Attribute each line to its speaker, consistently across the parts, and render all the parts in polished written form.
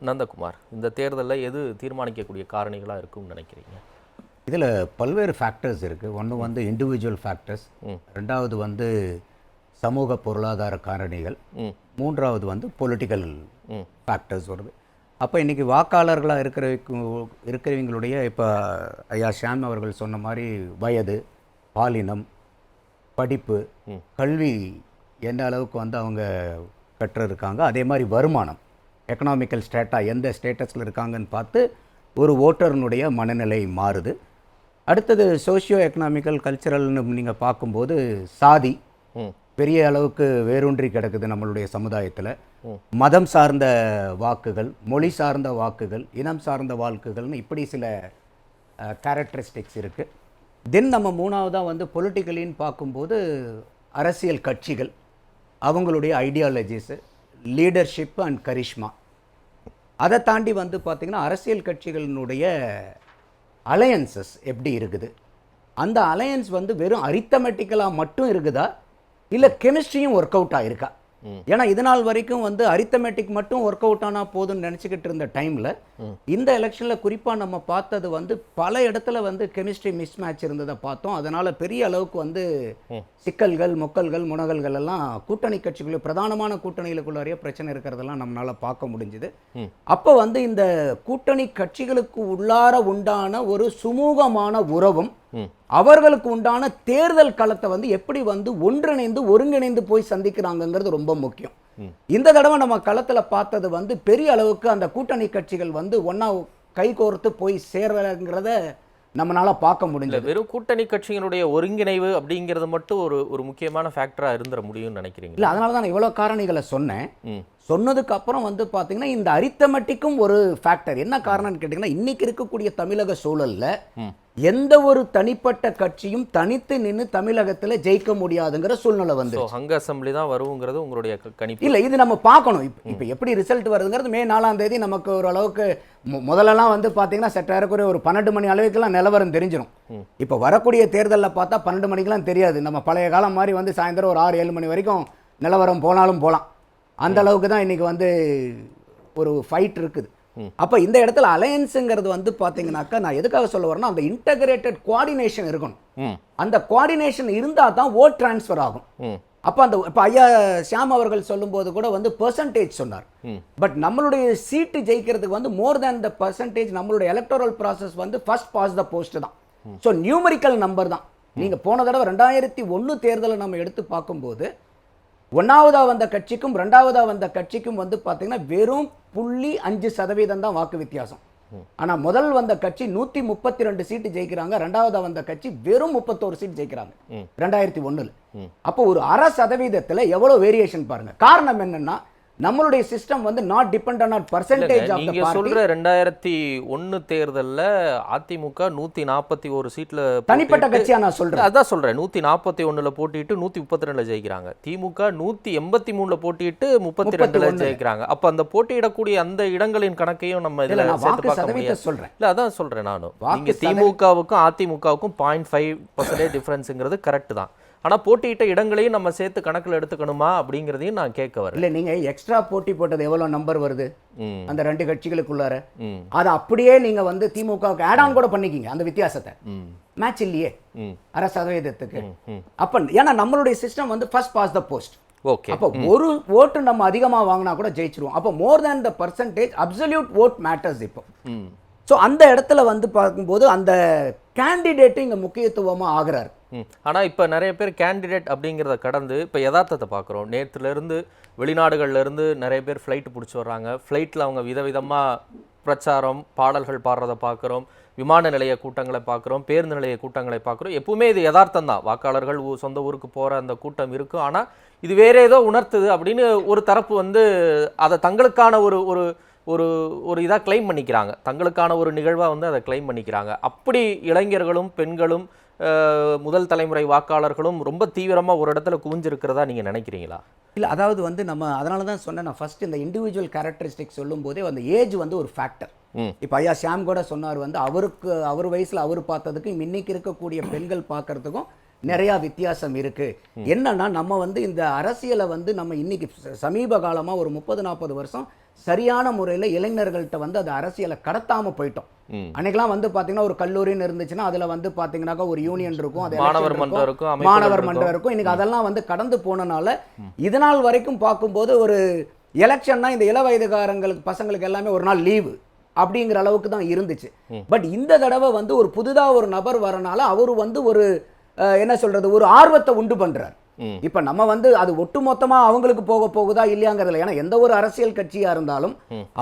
Speaker 1: நந்தகுமார், இந்த தேர்தலில் எது தீர்மானிக்கக்கூடிய காரணிகளாக இருக்கும்னு நினைக்கிறீங்க?
Speaker 2: இதில் பல்வேறு ஃபேக்டர்ஸ் இருக்குது. ஒன்று வந்து இண்டிவிஜுவல் ஃபேக்டர்ஸ், ரெண்டாவது வந்து சமூக பொருளாதார காரணிகள், மூன்றாவது வந்து பொலிட்டிக்கல் ஃபேக்டர்ஸ் வருது. அப்போ இன்றைக்கி வாக்காளர்களாக இருக்கிறவங்களுடைய இப்போ ஐயா ஷாம் அவர்கள் சொன்ன மாதிரி வயது, பாலினம், படிப்பு, கல்வி எந்த அளவுக்கு வந்து அவங்க கற்றிருக்காங்க, அதே மாதிரி வருமானம், எக்கனாமிக்கல் ஸ்டேட்டா எந்த ஸ்டேட்டஸில் இருக்காங்கன்னு பார்த்து ஒரு ஓட்டர்னுடைய மனநிலை மாறுது. அடுத்தது சோஷியோ எக்கனாமிக்கல் கல்ச்சரல்னு நீங்கள் பார்க்கும்போது சாதி பெரிய அளவுக்கு வேரூன்றி கிடக்குது நம்மளுடைய சமுதாயத்தில். மதம் சார்ந்த வாக்குகள், மொழி சார்ந்த வாக்குகள், இனம் சார்ந்த வாக்குகள்னு இப்படி சில கேரக்டரிஸ்டிக்ஸ் இருக்குது. தென் நம்ம மூணாவதாக வந்து பொலிட்டிக்கலின்னு பார்க்கும்போது அரசியல் கட்சிகள், அவங்களுடைய ஐடியாலஜிஸு, லீடர்ஷிப் அண்ட் கரிஷ்மா. அதை தாண்டி வந்து பார்த்திங்கன்னா அரசியல் கட்சிகளினுடைய அலையன்சஸ் எப்படி இருக்குது, அந்த அலையன்ஸ் வந்து வெறும் அரித்தமெட்டிக்கலாக மட்டும் இருக்குதா இல்லை கெமிஸ்ட்ரியும் ஒர்க் அவுட் ஆகிருக்கா? ஏன்னா இது நாள் வரைக்கும் வந்து அரித்தமெட்டிக் மட்டும் ஒர்க் அவுட் ஆனால் போதும்னு நினச்சிக்கிட்டு இருந்த டைமில் இந்த எலெக்ஷனில் குறிப்பாக நம்ம பார்த்தது வந்து பல இடத்துல வந்து கெமிஸ்ட்ரி மிஸ் மேட்ச் இருந்ததை பார்த்தோம். அதனால் பெரிய அளவுக்கு வந்து சிக்கல்கள், மொக்கல்கள், முனகல்கள் எல்லாம் கூட்டணி கட்சிக்குள்ளே, பிரதானமான கூட்டணிகளுக்குள்ளாரையே பிரச்சனை இருக்கிறதெல்லாம் நம்மளால் பார்க்க முடிஞ்சுது. அப்போ வந்து இந்த கூட்டணி கட்சிகளுக்கு உள்ளார உண்டான ஒரு சுமூகமான உறவும் அவர்களுக்கு உண்டான தேர்தல் களத்தை வந்து எப்படி வந்து ஒன்றிணைந்து ஒருங்கிணைந்து போய் சந்திக்கிறாங்கிறது ரொம்ப முக்கியம். இந்த தடவை நம்ம களத்தில் பார்த்தது வந்து பெரிய அளவுக்கு அந்த கூட்டணி கட்சிகள் வந்து ஒன்னா கை கோர்த்து போய் சேர்றங்கிறத நம்மளால பார்க்க முடியல.
Speaker 1: வெறும் கூட்டணி கட்சிகளுடைய ஒருங்கிணைவு அப்படிங்கிறது மட்டும் ஒரு முக்கியமான ஃபேக்டரா இருந்துட முடியும்னு நினைக்கிறீங்க?
Speaker 2: இல்லை, அதனால தான் நான் இவ்வளோ காரணிகளை சொன்னேன். சொன்னதுக்கு அப்புறம் வந்து பார்த்தீங்கன்னா இந்த அரித்தமெட்டிக்கும் ஒரு ஃபேக்டர். என்ன காரணம்னு கேட்டிங்கன்னா இன்னைக்கு இருக்கக்கூடிய தமிழக சூழல்ல எந்த ஒரு தனிப்பட்ட கட்சியும் தனித்து நின்று தமிழகத்தில் ஜெயிக்க முடியாதுங்கிற சூழ்நிலை வந்து
Speaker 1: அங்க அசம்பிளி தான் வருங்கிறது உங்களுடைய கணிப்பு?
Speaker 2: இல்லை, இது நம்ம பார்க்கணும். இப்போ எப்படி ரிசல்ட் வருதுங்கிறது மே 4ஆம் தேதி நமக்கு ஓரளவுக்கு முதல்லலாம் வந்து பார்த்தீங்கன்னா சற்றாருக்குரிய ஒரு 12 மணி அளவுக்குலாம் நிலவரம் தெரிஞ்சிடும். இப்போ வரக்கூடிய தேர்தலில் பார்த்தா 12 மணிக்கெலாம் தெரியாது. நம்ம பழைய காலம் மாதிரி வந்து சாயந்தரம் ஒரு 6-7 மணி வரைக்கும் நிலவரம் போனாலும் போகலாம். அந்த அளவுக்கு தான் இன்னைக்கு வந்து ஒரு ஃபைட் இருக்குது. அப்போ இந்த இடத்துல அலையன்ஸுங்கிறது வந்து பார்த்தீங்கன்னாக்கா நான் எதுக்காக சொல்ல வரேன்னா அந்த இன்டகிரேட்டட் கோஆர்டினேஷன் இருக்கணும். அந்த கோஆர்டினேஷன் இருந்தால் தான் ஓட் டிரான்ஸ்ஃபர் ஆகும். அப்போ அந்த இப்போ ஐயா ஷாம் அவர்கள் சொல்லும்போது கூட வந்து பெர்சன்டேஜ் சொன்னார். பட் நம்மளுடைய சீட்டு ஜெயிக்கிறதுக்கு வந்து மோர் தேன் த பெர்சன்டேஜ் நம்மளுடைய எலக்டோரல் ப்ராசஸ் வந்து ஃபர்ஸ்ட் பாஸ் த போஸ்ட் தான். ஸோ நியூமரிக்கல் நம்பர் தான். நீங்கள் போன தடவை 2001 தேர்தலை நம்ம எடுத்து பார்க்கும்போது ஒன்னாவதாக வந்த கட்சிக்கும் ரெண்டாவதாக வந்த கட்சிக்கும் வந்து பார்த்தீங்கன்னா வெறும் 0.5% தான் வாக்கு வித்தியாசம். ஆனால் முதல் வந்த கட்சி 132 சீட்டு ஜெயிக்கிறாங்க, ரெண்டாவதாக வந்த கட்சி வெறும் 31 சீட் ஜெயிக்கிறாங்க 2001. அப்போ ஒரு 0.5% எவ்வளோ வேரியேஷன் பாருங்க. காரணம் என்னன்னா நம்மளுடைய சிஸ்டம் வந்து not depend on percentage of the party.
Speaker 1: நீங்க சொல்ற 2001 தேர்தல்ல அதிமுக 141 சீட்ல
Speaker 2: தனிப்பட்ட கட்சியா நான் சொல்றேன்.
Speaker 1: அதான் சொல்றேன், 141ல போட்டிட்டு 132ல ஜெயிக்கிறாங்க. திமுக 183ல போட்டிட்டு 32ல ஜெயிக்கிறாங்க. அப்ப அந்த போட்டியிடக்கூடிய அந்த இடங்களின் கணக்கையும் நம்ம இதுல சேர்த்து பார்க்க முடியாது.
Speaker 2: சொல்றேன்.
Speaker 1: இல்ல அதான் சொல்றேன் நானும். நீங்க திமுகவுக்கும் அதிமுகவுக்கும் 0.5% டிஃபரன்ஸ்ங்கிறது கரெக்ட் தான். ஆனால் போட்டியிட்ட இடங்களையும் நம்ம சேர்த்து கணக்கில் எடுத்துக்கணுமா அப்படிங்கிறதையும் நான் கேட்க வரேன்.
Speaker 2: இல்லை, நீங்கள் எக்ஸ்ட்ரா போட்டி போட்டது எவ்வளோ நம்பர் வருது அந்த 2 கட்சிகளுக்குள்ளார, அதை அப்படியே நீங்கள் வந்து திமுகவுக்கு ஆட் ஆன் கூட பண்ணிக்கிங்க. அந்த வித்தியாசத்தை மேட்ச் இல்லையே 0.5%. அப்போ ஏன்னா நம்மளுடைய சிஸ்டம் வந்து first past the post.
Speaker 1: Okay,
Speaker 2: அப்போ ஒரு ஓட்டு நம்ம அதிகமாக வாங்கினா கூட ஜெயிச்சிருவோம். அப்போ more than the percentage absolute vote matters. இப்போ ஸோ அந்த இடத்துல வந்து பார்க்கும்போது அந்த கேண்டிடேட்டு இங்கே முக்கியத்துவமாக ஆகிறார்.
Speaker 1: ஆனால் இப்போ நிறைய பேர் கேண்டிடேட் அப்படிங்கிறத கடந்து இப்போ யதார்த்தத்தை பார்க்குறோம். நேற்றுலேருந்து வெளிநாடுகள்லேருந்து நிறைய பேர் ஃப்ளைட்டு பிடிச்சி வர்றாங்க. ஃப்ளைட்டில் அவங்க விதவிதமாக பிரச்சாரம், பாடல்கள் பாடுறதை பார்க்குறோம். விமான நிலைய கூட்டங்களை பார்க்குறோம், பேருந்து நிலைய கூட்டங்களை பார்க்குறோம். எப்பவுமே இது யதார்த்தம் தான். வாக்காளர்கள் சொந்த ஊருக்கு போகிற அந்த கூட்டம் இருக்கும். ஆனால் இது வேற ஏதோ உணர்த்துது அப்படின்னு ஒரு தரப்பு வந்து அதை தங்களுக்கான ஒரு ஒரு ஒரு ஒரு இதாக கிளைம் பண்ணிக்கிறாங்க. தங்களுக்கான ஒரு நிகழ்வாக வந்து அதை கிளைம் பண்ணிக்கிறாங்க. அப்படி இளைஞர்களும் பெண்களும் முதல் தலைமுறை வாக்காளர்களும் ரொம்ப தீவிரமாக ஒரு இடத்துல குவிஞ்சிருக்கிறதா நீங்கள் நினைக்கிறீங்களா?
Speaker 2: இல்லை, அதாவது வந்து நம்ம அதனால தான் சொன்னேன் நான் ஃபர்ஸ்ட் இந்த இண்டிவிஜுவல் கேரக்டரிஸ்டிக்ஸ் சொல்லும் போதே அந்த ஏஜ் வந்து ஒரு ஃபேக்டர். இப்போ ஐயா ஷாம் கூட சொன்னார் வந்து அவர் வயசில் அவர் பார்த்ததுக்கும் இன்னைக்கு இருக்கக்கூடிய பெண்கள் பார்க்கறதுக்கும் நிறையா வித்தியாசம் இருக்கு. என்னன்னா நம்ம வந்து இந்த அரசியலை வந்து நம்ம இன்னைக்கு சமீப காலமாக ஒரு 30-40 வருஷம்
Speaker 3: சரியான முறையில் இளைஞர்கள்ட்ட வந்து அது அரசியலை கடத்தாம போயிட்டோம். அன்னைக்கெல்லாம் வந்து பாத்தீங்கன்னா ஒரு கல்லூரின்னு இருந்துச்சுன்னா அதுல வந்து பாத்தீங்கன்னாக்கா ஒரு யூனியன் இருக்கும், அது
Speaker 1: மாணவர் மன்றம் இருக்கும், அமைப்புகள்
Speaker 3: மாணவர்
Speaker 1: இருக்கும்.
Speaker 3: மன்றம் இருக்கும். இன்னைக்கு அதெல்லாம் வந்து கடந்து போனனால இதனால் வரைக்கும் பார்க்கும்போது ஒரு எலெக்ஷன்னா இந்த இள வயதுகாரங்களுக்கு பசங்களுக்கு எல்லாமே ஒரு நாள் லீவு அப்படிங்கிற அளவுக்கு தான் இருந்துச்சு. பட் இந்த தடவை வந்து ஒரு புதுதா ஒரு நபர் வரனால அவர் வந்து ஒரு என்ன சொல்றது ஒரு ஆர்வத்தை உண்டு பண்றார். இப்ப நம்ம வந்து அது ஒட்டுமொத்தமா அவங்களுக்கு போக போகுதா இல்லையாங்கிறதுல, ஏன்னா எந்த ஒரு அரசியல் கட்சியா இருந்தாலும்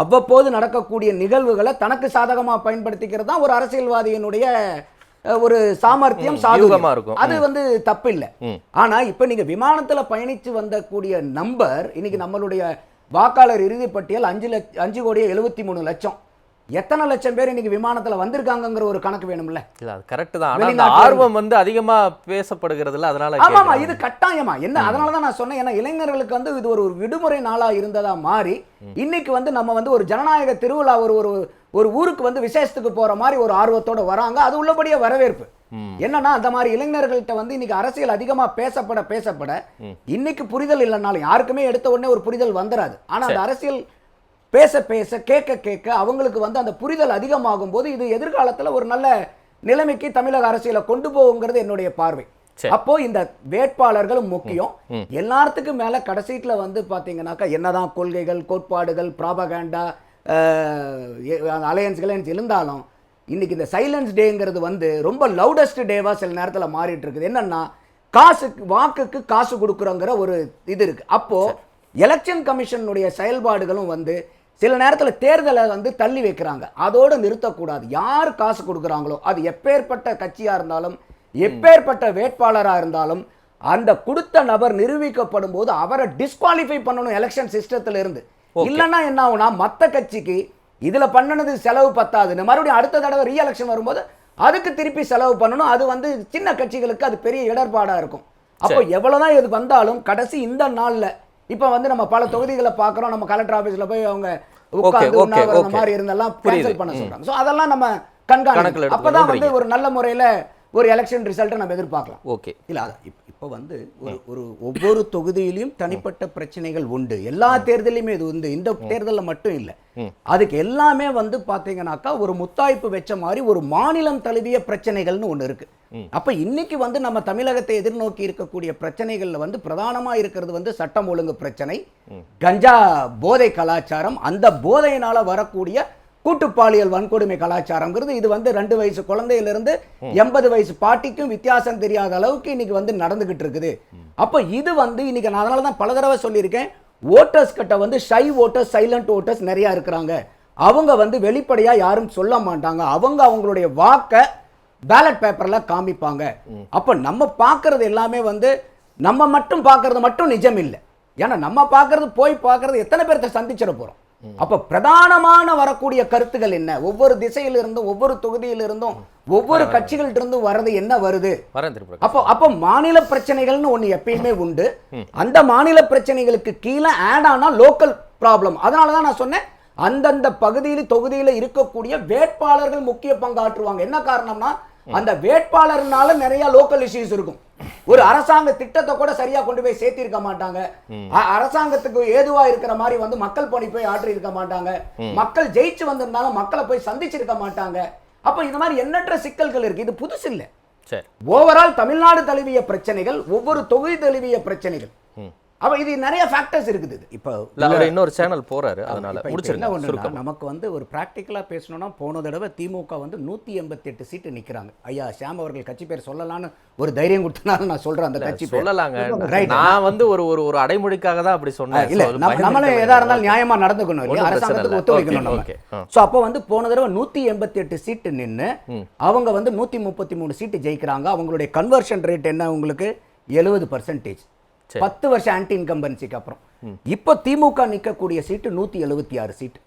Speaker 3: அவ்வப்போது நடக்கக்கூடிய நிகழ்வுகளை தனக்கு சாதகமா பயன்படுத்திக்கிறது தான் ஒரு அரசியல்வாதியினுடைய ஒரு சாமர்த்தியம், சாதுரியமா இருக்கும். அது வந்து தப்பு இல்லை. ஆனா இப்ப நீங்க விமானத்துல பயணிச்சு வந்தக்கூடிய நம்பர் இன்னைக்கு நம்மளுடைய வாக்காளர் இறுதி பட்டியல் 5,73,00,000. எத்தனை லட்சம் பேர் இன்னைக்கு விமானத்துல வந்திருக்காங்கங்கிற ஒரு கணக்கு வேணும்ல.
Speaker 1: இல்ல அது கரெக்ட் தான். ஆனா அந்த ஆர்வம் வந்து அதிகமா பேசப்படுகிறதுல அதனால
Speaker 3: ஆமாமா இது கட்டாயமா என்ன, அதனால தான் நான் சொன்னேன். ஏன்னா இளைஞர்களுக்கு வந்து இது ஒரு விடுமுறை நாளா இருந்ததா மாறி இன்னைக்கு வந்து நம்ம வந்து ஒரு ஜனநாயக திருவிழா ஒரு ஊருக்கு வந்து விசேஷத்துக்கு போற மாதிரி ஒரு ஆர்வத்தோட வராங்க. அது உள்ளபடியே வரவேற்பு. என்னன்னா அந்த மாதிரி இளைஞர்கள்ட்ட வந்து இன்னைக்கு அரசியல் அதிகமா பேசப்பட இன்னைக்கு புரிதல் இல்லைனாலும் யாருக்குமே எடுத்த உடனே ஒரு புரிதல் வந்துராது. ஆனா அந்த அரசியல் பேச கேட்க அவங்களுக்கு வந்து அந்த புரிதல் அதிகமாகும் போது இது எதிர்காலத்துல ஒரு நல்ல நிலைமைக்கு தமிழக அரசியலை கொண்டு போகுங்கிறது என்னுடைய பார்வை. அப்போ இந்த வேட்பாளர்களும் முக்கியம். எல்லாத்துக்கும் மேல கடைசீட்ல வந்து பாத்தீங்கன்னாக்கா என்னதான் கொள்கைகள், கோட்பாடுகள், ப்ராபகேண்டா, அலையன்ஸ் இருந்தாலும் இன்னைக்கு இந்த சைலன்ஸ் டேங்கிறது வந்து ரொம்ப லவுடஸ்ட் டேவா சில நேரத்துல மாறிட்டு இருக்குது. என்னன்னா வாக்குக்கு காசு கொடுக்குறோங்கிற ஒரு இது இருக்கு. அப்போ எலெக்ஷன் கமிஷனுடைய செயல்பாடுகளும் வந்து சில நேரத்தில் தேர்தலை வந்து தள்ளி வைக்கிறாங்க. அதோடு நிறுத்தக்கூடாது. யார் காசு கொடுக்குறாங்களோ அது எப்பேற்பட்ட கட்சியா இருந்தாலும் எப்பேற்பட்ட வேட்பாளராக இருந்தாலும் அந்த கொடுத்த நபர் நிரூபிக்கப்படும் போது அவரை டிஸ்குவாலிஃபை பண்ணணும் எலெக்ஷன் சிஸ்டத்துல இருந்து. இல்லைன்னா என்ன ஆகும்னா மற்ற கட்சிக்கு இதுல பண்ணனது செலவு பத்தாதுன்னு மறுபடியும் அடுத்த தடவை ரீ எலெக்ஷன் வரும்போது அதுக்கு திருப்பி செலவு பண்ணணும். அது வந்து சின்ன கட்சிகளுக்கு அது பெரிய இடர்பாடா இருக்கும். அப்போ எவ்வளவுதான் இது வந்தாலும் கடைசி இந்த நாள்ல இப்ப வந்து நம்ம பல தொகுதிகளை பார்க்கிறோம். நம்ம கலெக்டர் ஆபீஸ்ல போய் அவங்க உட்கார்ந்து மாதிரி இருந்தெல்லாம் கேன்சல் பண்ண சொல்றாங்க. சோ அதெல்லாம் நம்ம கண்காணிக்கணும். அப்பதான் வந்து ஒரு நல்ல முறையில ஒரு எலெக்ஷன் ரிசல்ட்டை நம்ம எதிர்பார்க்கலாம்.
Speaker 2: ஓகே. இல்ல இப்போ வந்து ஒரு ஒவ்வொரு தொகுதியிலும் தனிப்பட்ட பிரச்சனைகள் உண்டு. எல்லா தேர்தலையுமே இது உண்டு. இந்த தேர்தலில் மட்டும் இல்லை. அதுக்கு எல்லாமே வந்து பாத்தீங்கன்னாக்கா ஒரு முத்தாய்ப்பு வச்ச மாதிரி ஒரு மாநிலம் தழுவிய பிரச்சனைகள்னு ஒண்ணு இருக்கு. அப்ப இன்னைக்கு வந்து நம்ம தமிழகத்தை எதிர்நோக்கி இருக்கக்கூடிய பிரச்சனைகள்ல வந்து பிரதானமா இருக்கிறது வந்து சட்டம் ஒழுங்கு பிரச்சனை, கஞ்சா போதை கலாச்சாரம், அந்த போதையினால வரக்கூடிய கூட்டுப்பாலியல் வன்கொடுமை கலாச்சாரம்ங்கிறது இது வந்து 2 வயசு குழந்தையிலிருந்து 80 வயசு பாட்டிக்கும் வித்தியாசம் தெரியாத அளவுக்கு இன்னைக்கு வந்து நடந்துகிட்டு இருக்குது. அப்ப இது வந்து இன்னைக்கு நான் அதனால தான் பல தடவை சொல்லியிருக்கேன், ஓட்டர்ஸ் கிட்ட வந்து ஷை ஓட்டர்ஸ், சைலண்ட் ஓட்டர்ஸ் நிறைய இருக்கிறாங்க. அவங்க வந்து வெளிப்படையா யாரும் சொல்ல மாட்டாங்க. அவங்களுடைய வாக்கை பேலட் பேப்பர்ல காமிப்பாங்க. அப்ப நம்ம பார்க்கறது எல்லாமே வந்து நம்ம மட்டும் பார்க்கறது மட்டும் நிஜம் இல்லை. ஏன்னா நம்ம பார்க்கறது எத்தனை பேர்த்த சந்திச்சிட போறோம். அப்ப பிரதானமான வரக்கூடிய கருத்துகள் என்ன, ஒவ்வொரு திசையிலிருந்தும் ஒவ்வொரு தொகுதியிலிருந்தும் ஒவ்வொரு கட்சிகள்ட்ட இருந்தும் வர்றது என்ன வருது. அப்போ மாநில பிரச்சனைகள்னு ஒண்ணு எப்பயுமே உண்டு. அந்த மாநில பிரச்சனைகளுக்கு கீழே ஆட் ஆனா லோக்கல் ப்ராப்ளம். அதனாலதான் நான் சொன்னேன் அந்தந்த பகுதியில் தொகுதியில இருக்கக்கூடிய வேட்பாளர்கள் முக்கிய பங்காற்றுவாங்க. என்ன காரணம்னா அந்த வேட்பாளர்னால நிறைய லோக்கல் இஷ்யூஸ் இருக்கும். ஒரு அரசாங்க திட்டத்தை கூட சரியா கொண்டு போய் சேர்த்திருக்க மாட்டாங்க. அரசாங்கத்துக்கு ஏதுவா இருக்கிற மாதிரி வந்து மக்கள் பணி போய் ஆற்றி இருக்க மாட்டாங்க. மக்கள் ஜெயிச்சு வந்திருந்தாலும் மக்களை போய் சந்திச்சிருக்க மாட்டாங்க. அப்ப இந்த மாதிரி எண்ணற்ற சிக்கல்கள் இருக்கு. இது புதுசு இல்லை. ஓவரால் தமிழ்நாடு தழுவிய பிரச்சனைகள், ஒவ்வொரு தொகுதி தழுவிய பிரச்சனைகள். அப்ப இது நிறைய ஃபேக்டர்ஸ் இருக்குது. இப்போ
Speaker 1: இன்னொரு சேனல் போறாரு. அதனால
Speaker 3: நமக்கு வந்து ஒரு பிராக்டிக்கலா பேசணும்னா போன தடவை திமுக வந்து 188 சீட்டு நிக்கிறாங்க. ஐயா ஷாம் அவர்கள் கட்சி பேர் சொல்லலாம்னு ஒரு தைரியம் கொடுத்தனால நான் சொல்றேன். அந்த கட்சி
Speaker 1: சொல்லலாங்க. நான் வந்து ஒரு அடைமொழிக்காக தான் அப்படி சொன்னேன்.
Speaker 3: இல்ல நம்மளே எதா இருந்தாலும் நியாயமா நடந்துக்கணும், அரசாங்கத்துக்கு ஒத்துழைக்கணும் நம்ம. சோ அப்ப வந்து போன தடவை 188 சீட்டு நின்னு அவங்க வந்து 133 சீட்டு ஜெயிக்கிறாங்க. அவங்களுடைய கன்வர்ஷன் ரேட் என்ன உங்களுக்கு 70%. 10 வருஷம் ஆன்டி இன்கம்பன்சிக்கு அப்புறம் இப்போ திமுக நிற்கக்கூடிய சீட்டு 176 சீட்டு.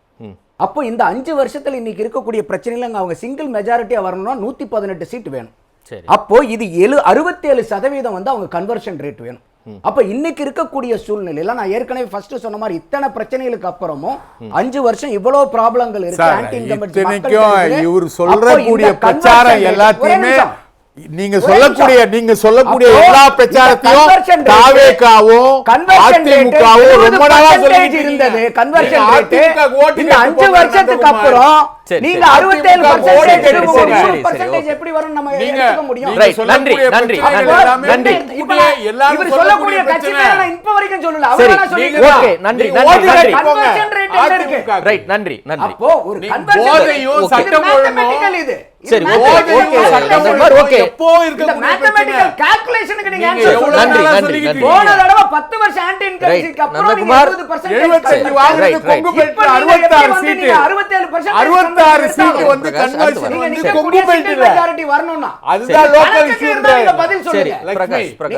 Speaker 3: அப்போ இந்த 5 வருஷத்துல இன்னைக்கு இருக்கக்கூடிய பிரச்சனையில அவங்க சிங்கிள் மெஜாரிட்டியா வரணும்னா 118 சீட் வேணும். அப்போ இது 67% வந்து அவங்க கன்வர்ஷன் ரேட் வேணும். அப்ப இன்னைக்கு இருக்கக்கூடிய சூழ்நிலையில நான் ஏற்கனவே ஃபர்ஸ்ட் சொன்ன மாதிரி இத்தனை பிரச்சனைகளுக்கு அப்புறமும் 5 வருஷம் இவ்வளவு ப்ராப்ளங்கள் இருக்கு. ஆன்டி இன்கம்பன்சி
Speaker 4: இவர் சொல்றக்கூடிய பிரச்சாரம் எல்லாத்தையுமே நீங்க சொல்லக்கூடிய
Speaker 3: அப்போ
Speaker 4: எல்லா
Speaker 3: இந்த
Speaker 4: பிரச்சாரத்தையும்
Speaker 3: conversion rate,
Speaker 4: தாவேகாவும்
Speaker 3: conversion rate
Speaker 4: அதிமுகவும் ரொம்ப நாளா
Speaker 3: 70%
Speaker 4: சொல்லிட்டு
Speaker 3: இருந்தது
Speaker 4: இருக்கீங்க.
Speaker 3: conversion
Speaker 4: நீங்க
Speaker 3: rate.
Speaker 4: அதிமுக ஓட்டு
Speaker 3: இந்த
Speaker 4: கேட்டு
Speaker 3: 5
Speaker 4: போங்க
Speaker 3: வருஷத்துக்கு
Speaker 4: நந்தகுமார்.
Speaker 3: அப்புறம்
Speaker 1: சரி,
Speaker 3: நீங்க
Speaker 1: சரி.
Speaker 3: 67%
Speaker 4: ஓட்டு கேட்டு போங்க.
Speaker 1: சரி, சரி,
Speaker 3: 100%
Speaker 1: ஓகே.
Speaker 3: எப்படி வரும் நம்ம
Speaker 4: நீங்க
Speaker 3: எடுத்துக்க முடியும்?
Speaker 4: நீங்க
Speaker 1: Right,
Speaker 4: சொல்லக்கூடிய
Speaker 1: நன்றி,
Speaker 4: பிரச்சனைகள்
Speaker 1: நன்றி,
Speaker 4: எல்லாமே
Speaker 1: நன்றி.
Speaker 3: இப்ப
Speaker 4: கூட்டியே எல்லாரும்
Speaker 3: இவர்
Speaker 4: சொல்லக்கூடிய
Speaker 3: சொல்லக்கூடிய கட்சி
Speaker 4: பிரச்சனை.
Speaker 3: பேரை நான் இப்ப வரைக்கும் சொல்லல.
Speaker 1: சரி,
Speaker 3: அவரா சொல்லிட்டு
Speaker 4: நீங்க
Speaker 1: ஓகே,
Speaker 3: இருக்காங்க.
Speaker 1: நன்றி,
Speaker 4: நீங்க
Speaker 1: நன்றி,
Speaker 4: ஓட்டு
Speaker 1: நன்றி.
Speaker 4: கேட்டு போங்க.
Speaker 3: Conversion rate என்ன இருக்கு?
Speaker 4: அதிமுக.
Speaker 1: ரைட், நன்றி, நன்றி.
Speaker 3: அப்போ ஒரு
Speaker 4: நீங்க
Speaker 3: conversion
Speaker 4: போதையும்
Speaker 3: rate.
Speaker 4: சட்டம்
Speaker 3: இது
Speaker 4: ஒழுங்கும்
Speaker 3: mathematical இது.
Speaker 1: சரி,
Speaker 3: இது
Speaker 1: okay,
Speaker 3: mathematical
Speaker 1: okay,
Speaker 3: calculation.
Speaker 1: Nandakumar, okay.
Speaker 4: எப்போ
Speaker 3: இந்த
Speaker 4: இருக்கக்கூடிய
Speaker 3: mathematical
Speaker 4: பிரச்சனை.
Speaker 3: calculationக்கு நீங்க
Speaker 4: நீங்க
Speaker 3: answer
Speaker 4: எவ்வளவு
Speaker 3: சொல்லுங்க.
Speaker 1: நன்றி,
Speaker 4: நாளா
Speaker 1: நன்றி,
Speaker 4: சொல்லிட்டு
Speaker 1: நன்றி.
Speaker 3: போன
Speaker 4: இருக்கீங்க?
Speaker 3: தடவை 10 வருஷம் ஆன்டி இன்கரன்சிக்கு
Speaker 1: Right.
Speaker 3: அப்புறம் நீங்க
Speaker 1: நந்தகுமார்,
Speaker 3: 70%
Speaker 4: 75
Speaker 1: Right,
Speaker 4: வாங்குறது
Speaker 1: right.
Speaker 4: கொங்கு
Speaker 3: இப்ப
Speaker 4: பெல்ட்ல
Speaker 3: நீங்க எப்படி
Speaker 4: 66
Speaker 3: வந்து
Speaker 4: சீட்டு.
Speaker 3: நீங்க 67%
Speaker 4: 66 சீட்டு
Speaker 3: எடுத்தாலும்
Speaker 4: வந்து
Speaker 1: பிரகாஷ்,
Speaker 4: கன்வர்ஷன்
Speaker 1: அடுத்து
Speaker 3: நீங்க
Speaker 4: வந்து
Speaker 3: நிக்கக்கூடிய
Speaker 4: கொங்கு
Speaker 3: simple
Speaker 4: பெல்ட்ல
Speaker 3: majority வரணும்னா
Speaker 4: அதுதான் லோக்கல்
Speaker 3: கணக்குக்கு இருந்தா நீங்க பதில்
Speaker 1: சரி,
Speaker 3: சொல்லுங்க.
Speaker 1: பிரகாஷ், பிரகாஷ்.